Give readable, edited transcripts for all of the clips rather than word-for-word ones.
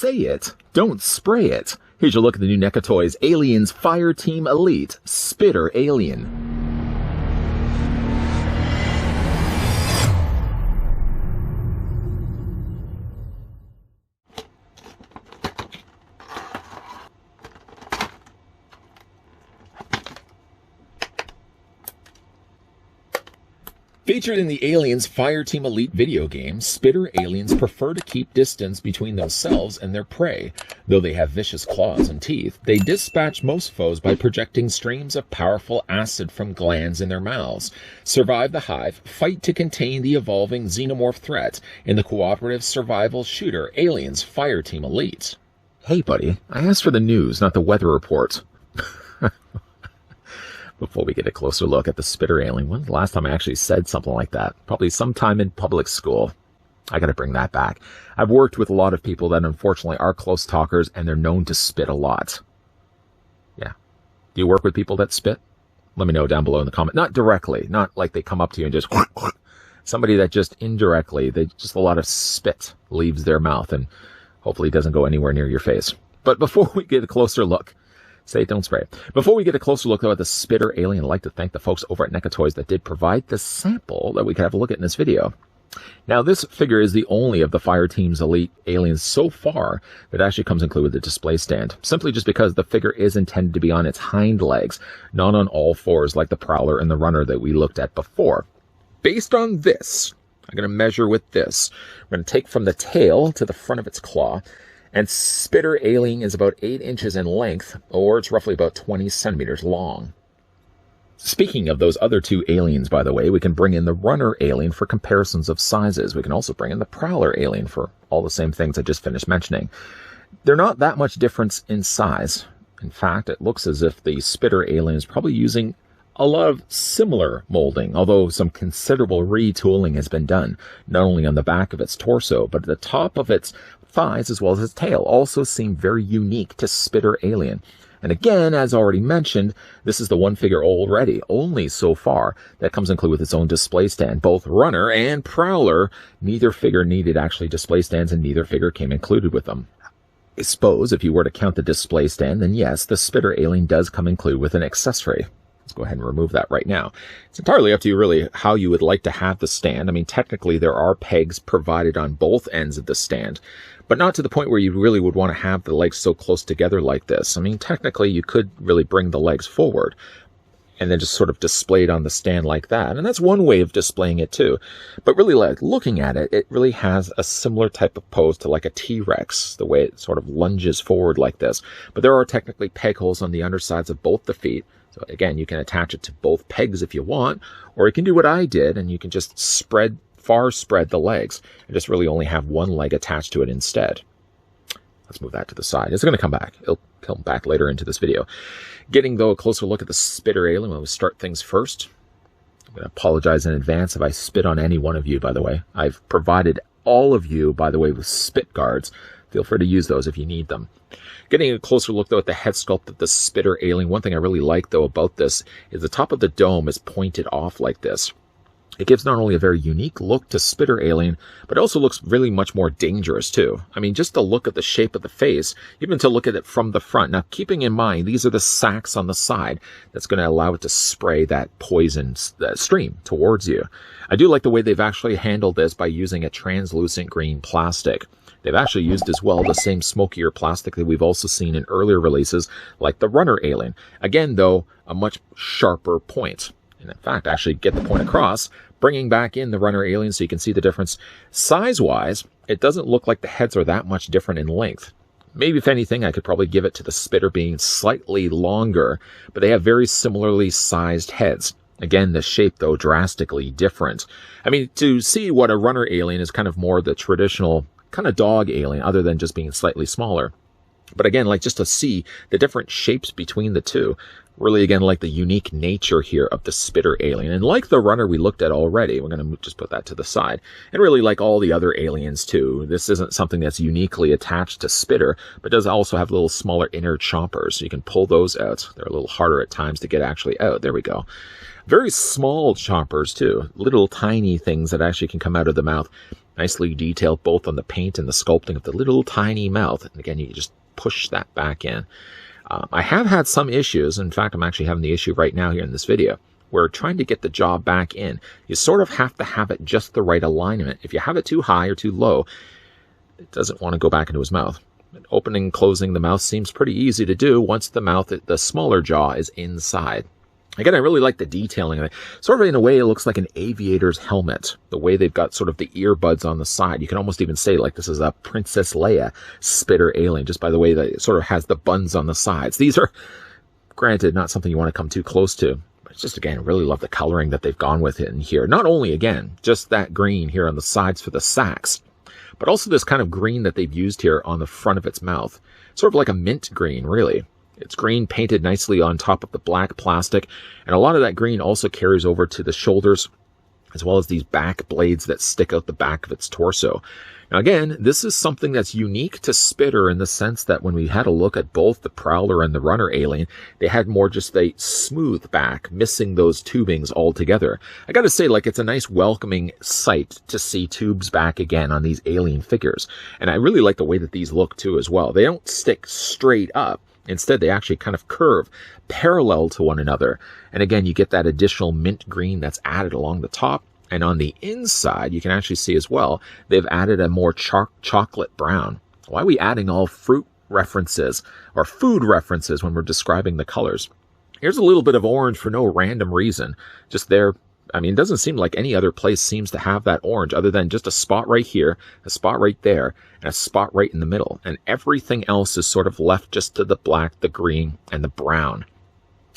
say it, don't spray it. Here's your look at the new NECA toys, Alien's Fireteam Elite Spitter Alien. Featured in the Alien's Fireteam Elite video game, spitter aliens prefer to keep distance between themselves and their prey. Though they have vicious claws and teeth, they dispatch most foes by projecting streams of powerful acid from glands in their mouths. Survive the hive, fight to contain the evolving xenomorph threat in the cooperative survival shooter Alien's Fireteam Elite. Hey buddy, I asked for the news, not the weather report. Before we get a closer look at the spitter alien, when's the last time I actually said something like that? Probably sometime in public school. I gotta bring that back. I've worked with a lot of people that unfortunately are close talkers and they're known to spit a lot. Yeah. Do you work with people that spit? Let me know down below in the comment. Not directly, not like they come up to you and just somebody that just indirectly, just a lot of spit leaves their mouth and hopefully doesn't go anywhere near your face. But before we get a closer look, say it, don't spray it. Before we get a closer look though at the spitter alien, I'd like to thank the folks over at NECA Toys that did provide the sample that we could have a look at in this video. Now this figure is the only of the Fireteam's Elite aliens so far that actually comes included with a display stand, simply just because the figure is intended to be on its hind legs, not on all fours like the Prowler and the Runner that we looked at before. Based on this, I'm going to measure with this. I'm going to take from the tail to the front of its claw, and spitter alien is about 8 inches in length, or it's roughly about 20 centimeters long. Speaking of those other two aliens, by the way, we can bring in the Runner alien for comparisons of sizes. We can also bring in the Prowler alien for all the same things I just finished mentioning. They're not that much difference in size. In fact, it looks as if the spitter alien is probably using a lot of similar molding, although some considerable retooling has been done, not only on the back of its torso, but at the top of its thighs as well as its tail also seem very unique to spitter alien. And again, as already mentioned, this is the one figure already, only so far, that comes included with its own display stand. Both Runner and Prowler, neither figure needed actually display stands and neither figure came included with them. I suppose if you were to count the display stand, then yes, the spitter alien does come included with an accessory. Let's go ahead and remove that right now. It's entirely up to you really how you would like to have the stand. I mean, technically there are pegs provided on both ends of the stand, but not to the point where you really would want to have the legs so close together like this. I mean, technically you could really bring the legs forward and then just sort of display it on the stand like that. And that's one way of displaying it too. But really, like looking at it, it really has a similar type of pose to like a T-Rex, the way it sort of lunges forward like this. But there are technically peg holes on the undersides of both the feet. So again, you can attach it to both pegs if you want, or you can do what I did and you can just far spread the legs and just really only have one leg attached to it instead. Let's move that to the side. It's going to come back. It'll come back later into this video. Getting, though, a closer look at the spitter alien, we'll start things first. I'm going to apologize in advance if I spit on any one of you, by the way. I've provided all of you, by the way, with spit guards. Feel free to use those if you need them. Getting a closer look, though, at the head sculpt of the spitter alien. One thing I really like, though, about this is the top of the dome is pointed off like this. It gives not only a very unique look to spitter alien, but it also looks really much more dangerous, too. I mean, just to look at the shape of the face, even to look at it from the front. Now, keeping in mind, these are the sacs on the side that's going to allow it to spray that poison stream towards you. I do like the way they've actually handled this by using a translucent green plastic. They've actually used as well the same smokier plastic that we've also seen in earlier releases, like the Runner alien. Again, though, a much sharper point. And in fact, actually get the point across, bringing back in the Runner alien so you can see the difference. Size-wise, it doesn't look like the heads are that much different in length. Maybe, if anything, I could probably give it to the spitter being slightly longer, but they have very similarly sized heads. Again, the shape, though, drastically different. I mean, to see what a Runner alien is kind of more the traditional kind of dog alien, other than just being slightly smaller. But again, like just to see the different shapes between the two, really again like the unique nature here of the spitter alien. And like the Runner we looked at already, we're going to just put that to the side. And really like all the other aliens too, this isn't something that's uniquely attached to spitter, but does also have little smaller inner chompers. So you can pull those out. They're a little harder at times to get actually out. There we go. Very small chompers too, little tiny things that actually can come out of the mouth. Nicely detailed both on the paint and the sculpting of the little tiny mouth. And again, you just push that back in. I have had some issues. In fact, I'm actually having the issue right now here in this video, where trying to get the jaw back in, you sort of have to have it just the right alignment. If you have it too high or too low, it doesn't want to go back into his mouth. Opening and closing the mouth seems pretty easy to do once the smaller jaw is inside. Again, I really like the detailing of it. Sort of in a way, it looks like an aviator's helmet. The way they've got sort of the earbuds on the side. You can almost even say like this is a Princess Leia spitter alien, just by the way that it sort of has the buns on the sides. These are, granted, not something you want to come too close to. But it's just, again, really love the coloring that they've gone with it in here. Not only, again, just that green here on the sides for the sacks, but also this kind of green that they've used here on the front of its mouth. Sort of like a mint green, really. It's green painted nicely on top of the black plastic, and a lot of that green also carries over to the shoulders, as well as these back blades that stick out the back of its torso. Now again, this is something that's unique to Spitter in the sense that when we had a look at both the Prowler and the Runner Alien, they had more just a smooth back, missing those tubings altogether. I gotta say, like, it's a nice welcoming sight to see tubes back again on these alien figures. And I really like the way that these look too as well. They don't stick straight up. Instead, they actually kind of curve parallel to one another. And again, you get that additional mint green that's added along the top. And on the inside, you can actually see as well, they've added a more chocolate brown. Why are we adding all fruit references or food references when we're describing the colors? Here's a little bit of orange for no random reason. Just there. I mean, it doesn't seem like any other place seems to have that orange other than just a spot right here, a spot right there, and a spot right in the middle. And everything else is sort of left just to the black, the green, and the brown.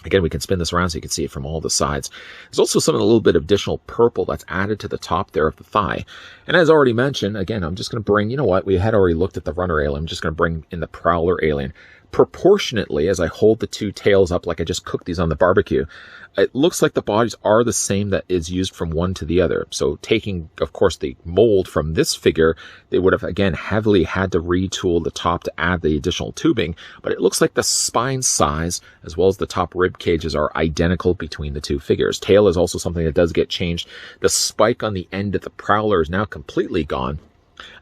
Again, we can spin this around so you can see it from all the sides. There's also some of the little bit of additional purple that's added to the top there of the thigh. And as already mentioned, again, I'm just going to bring, you know what, we had already looked at the Runner Alien. I'm just going to bring in the Prowler Alien. Proportionately, as I hold the two tails up like I just cooked these on the barbecue, it looks like the bodies are the same that is used from one to the other. So taking, of course, the mold from this figure, they would have, again, heavily had to retool the top to add the additional tubing. But it looks like the spine size, as well as the top rib cages, are identical between the two figures. Tail is also something that does get changed. The spike on the end of the Prowler is now completely gone.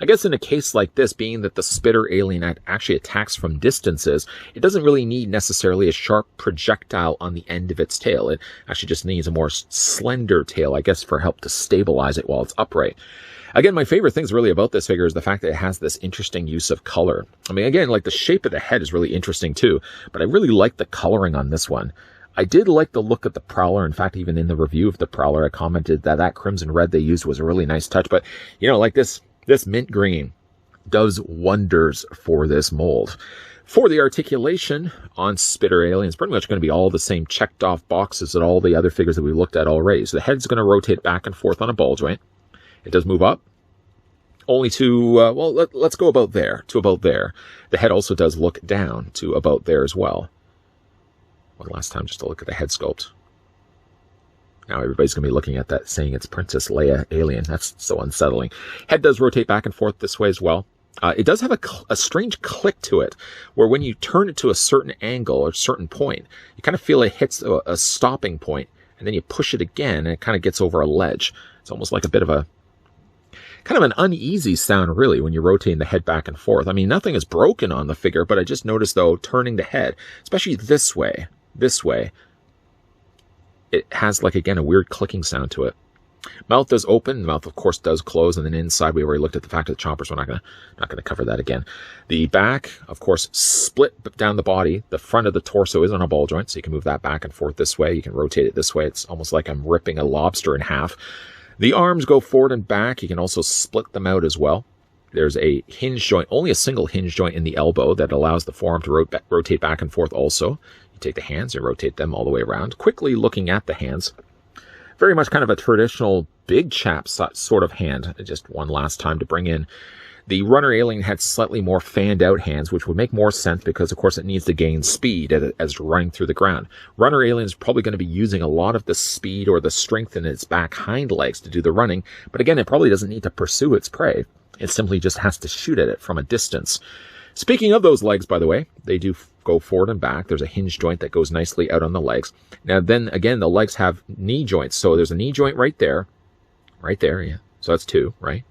I guess in a case like this, being that the Spitter Alien actually attacks from distances, it doesn't really need necessarily a sharp projectile on the end of its tail. It actually just needs a more slender tail, I guess, for help to stabilize it while it's upright. Again, my favorite things really about this figure is the fact that it has this interesting use of color. I mean, again, like the shape of the head is really interesting too, but I really like the coloring on this one. I did like the look of the Prowler. In fact, even in the review of the Prowler, I commented that that crimson red they used was a really nice touch. But, you know, like this mint green does wonders for this mold. For the articulation on Spitter Alien, it's pretty much going to be all the same checked off boxes that all the other figures that we looked at already. So the head's going to rotate back and forth on a ball joint. It does move up. Only to, well, let's go about there, to about there. The head also does look down to about there as well. One last time just to look at the head sculpt. Now everybody's going to be looking at that saying it's Princess Leia Alien. That's so unsettling. Head does rotate back and forth this way as well. It does have a strange click to it, where when you turn it to a certain angle or a certain point, you kind of feel it hits a stopping point, and then you push it again, and it kind of gets over a ledge. It's almost like a bit of a, kind of an uneasy sound, really, when you're rotating the head back and forth. I mean, nothing is broken on the figure, but I just noticed, though, turning the head, especially this way, it has, like, again, a weird clicking sound to it. Mouth does open. The mouth, of course, does close. And then inside, we already looked at the fact of the chompers. We're not going to cover that again. The back, of course, split down the body. The front of the torso is on a ball joint, so you can move that back and forth this way. You can rotate it this way. It's almost like I'm ripping a lobster in half. The arms go forward and back. You can also split them out as well. There's a hinge joint, only a single hinge joint in the elbow that allows the forearm to rotate back and forth also. You take the hands and rotate them all the way around. Quickly looking at the hands. Very much kind of a traditional big chap sort of hand. Just one last time to bring in. The Runner Alien had slightly more fanned out hands, which would make more sense because, of course, it needs to gain speed as it's running through the ground. Runner Alien is probably going to be using a lot of the speed or the strength in its back hind legs to do the running. But again, it probably doesn't need to pursue its prey. It simply just has to shoot at it from a distance. Speaking of those legs, by the way, they do go forward and back. There's a hinge joint that goes nicely out on the legs. Now, then again, the legs have knee joints. So there's a knee joint right there, yeah. So that's two, right?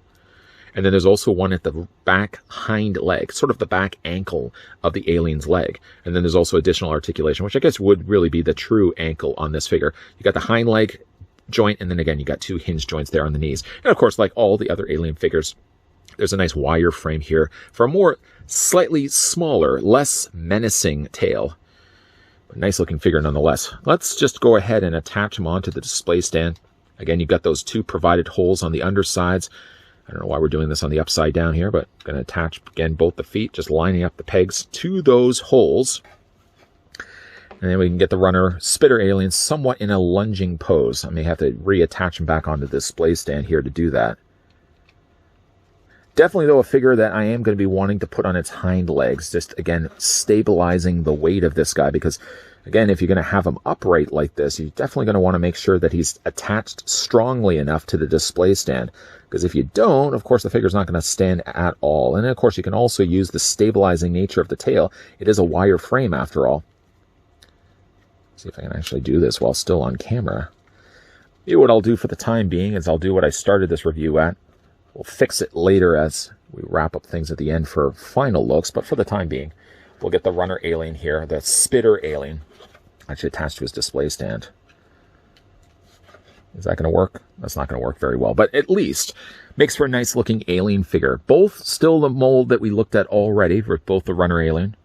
And then there's also one at the back hind leg, sort of the back ankle of the alien's leg. And then there's also additional articulation, which I guess would really be the true ankle on this figure. You got the hind leg joint, and then again, you got 2 hinge joints there on the knees. And of course, like all the other alien figures, there's a nice wire frame here for a more slightly smaller, less menacing tail. Nice looking figure nonetheless. Let's just go ahead and attach them onto the display stand. Again, you've got those 2 provided holes on the undersides. I don't know why we're doing this on the upside down here, but I'm going to attach, again, both the feet, just lining up the pegs to those holes. And then we can get the runner spitter alien somewhat in a lunging pose. I may have to reattach him back onto the display stand here to do that. Definitely, though, a figure that I am going to be wanting to put on its hind legs, just, again, stabilizing the weight of this guy, because, again, if you're going to have him upright like this, you're definitely going to want to make sure that he's attached strongly enough to the display stand, because if you don't, of course, the figure's not going to stand at all. And, of course, you can also use the stabilizing nature of the tail. It is a wire frame, after all. See if I can actually do this while still on camera. Maybe what I'll do for the time being is I'll do what I started this review at. We'll fix it later as we wrap up things at the end for final looks, but for the time being, we'll get the runner alien here, the spitter alien, actually attached to his display stand. Is that going to work? That's not going to work very well, but at least makes for a nice looking alien figure. Both still the mold that we looked at already for both the runner alien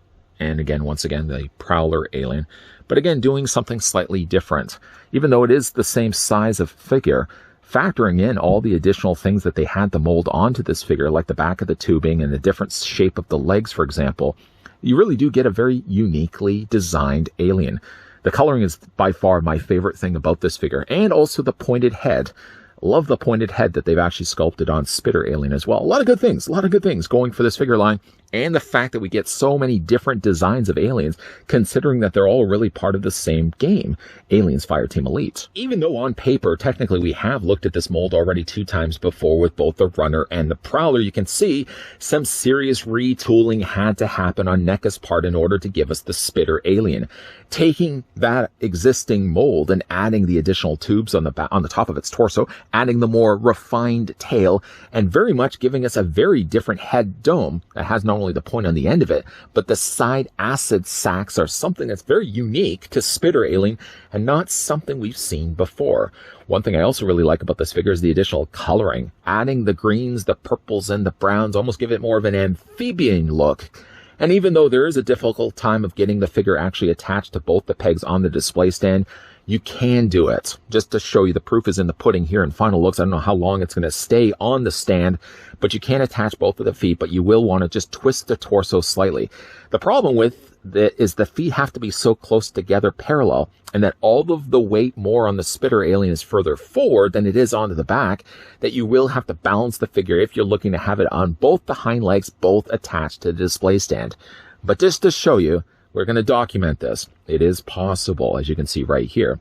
and, again, once again, the Prowler Alien. But again, doing something slightly different. Even though it is the same size of figure, factoring in all the additional things that they had to mold onto this figure, like the back of the tubing and the different shape of the legs, for example, you really do get a very uniquely designed alien. The coloring is by far my favorite thing about this figure, and also the pointed head. Love the pointed head that they've actually sculpted on Spitter Alien as well. A lot of good things going for this figure line. And the fact that we get so many different designs of aliens, considering that they're all really part of the same game, Aliens Fireteam Elite. Even though on paper, technically we have looked at this mold already 2 times before with both the Runner and the Prowler, you can see some serious retooling had to happen on NECA's part in order to give us the Spitter Alien. Taking that existing mold and adding the additional tubes on the top of its torso, adding the more refined tail, and very much giving us a very different head dome that has not only the point on the end of it, but the side acid sacs are something that's very unique to Spitter Alien and not something we've seen before. One thing I also really like about this figure is the additional coloring. Adding the greens, the purples, and the browns almost give it more of an amphibian look. And even though there is a difficult time of getting the figure actually attached to both the pegs on the display stand, you can do it. Just to show you, the proof is in the pudding here in final looks. I don't know how long it's going to stay on the stand, but you can attach both of the feet, but you will want to just twist the torso slightly. The problem with it is the feet have to be so close together parallel, and that all of the weight more on the Spitter Alien is further forward than it is onto the back, that you will have to balance the figure if you're looking to have it on both the hind legs, both attached to the display stand. But just to show you, we're going to document this. It is possible, as you can see right here.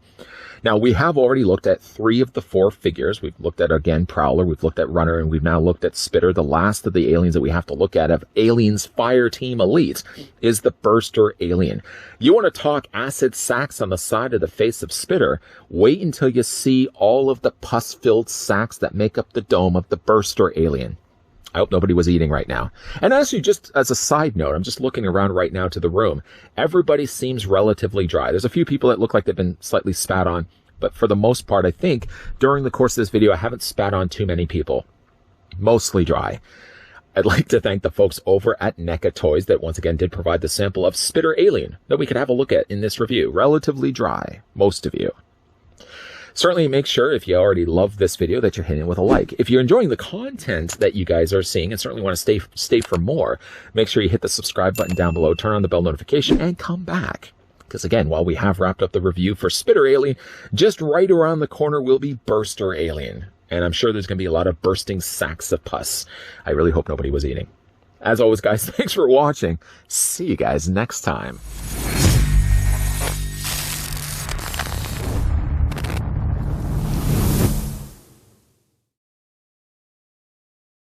Now, we have already looked at 3 of the 4 figures. We've looked at, again, Prowler, we've looked at Runner, and we've now looked at Spitter. The last of the aliens that we have to look at of Aliens Fireteam Elite is the Burster Alien. You want to talk acid sacs on the side of the face of Spitter? Wait until you see all of the pus-filled sacs that make up the dome of the Burster Alien. I hope nobody was eating right now. And actually, just as a side note, I'm just looking around right now to the room. Everybody seems relatively dry. There's a few people that look like they've been slightly spat on, but for the most part, I think during the course of this video, I haven't spat on too many people. Mostly dry. I'd like to thank the folks over at NECA Toys that once again did provide the sample of Spitter Alien that we could have a look at in this review. Relatively dry, most of you. Certainly make sure, if you already love this video, that you're hitting it with a like. If you're enjoying the content that you guys are seeing and certainly want to stay for more, make sure you hit the subscribe button down below, turn on the bell notification, and come back. Because again, while we have wrapped up the review for Spitter Alien, just right around the corner will be Burster Alien. And I'm sure there's going to be a lot of bursting sacks of pus. I really hope nobody was eating. As always, guys, thanks for watching. See you guys next time.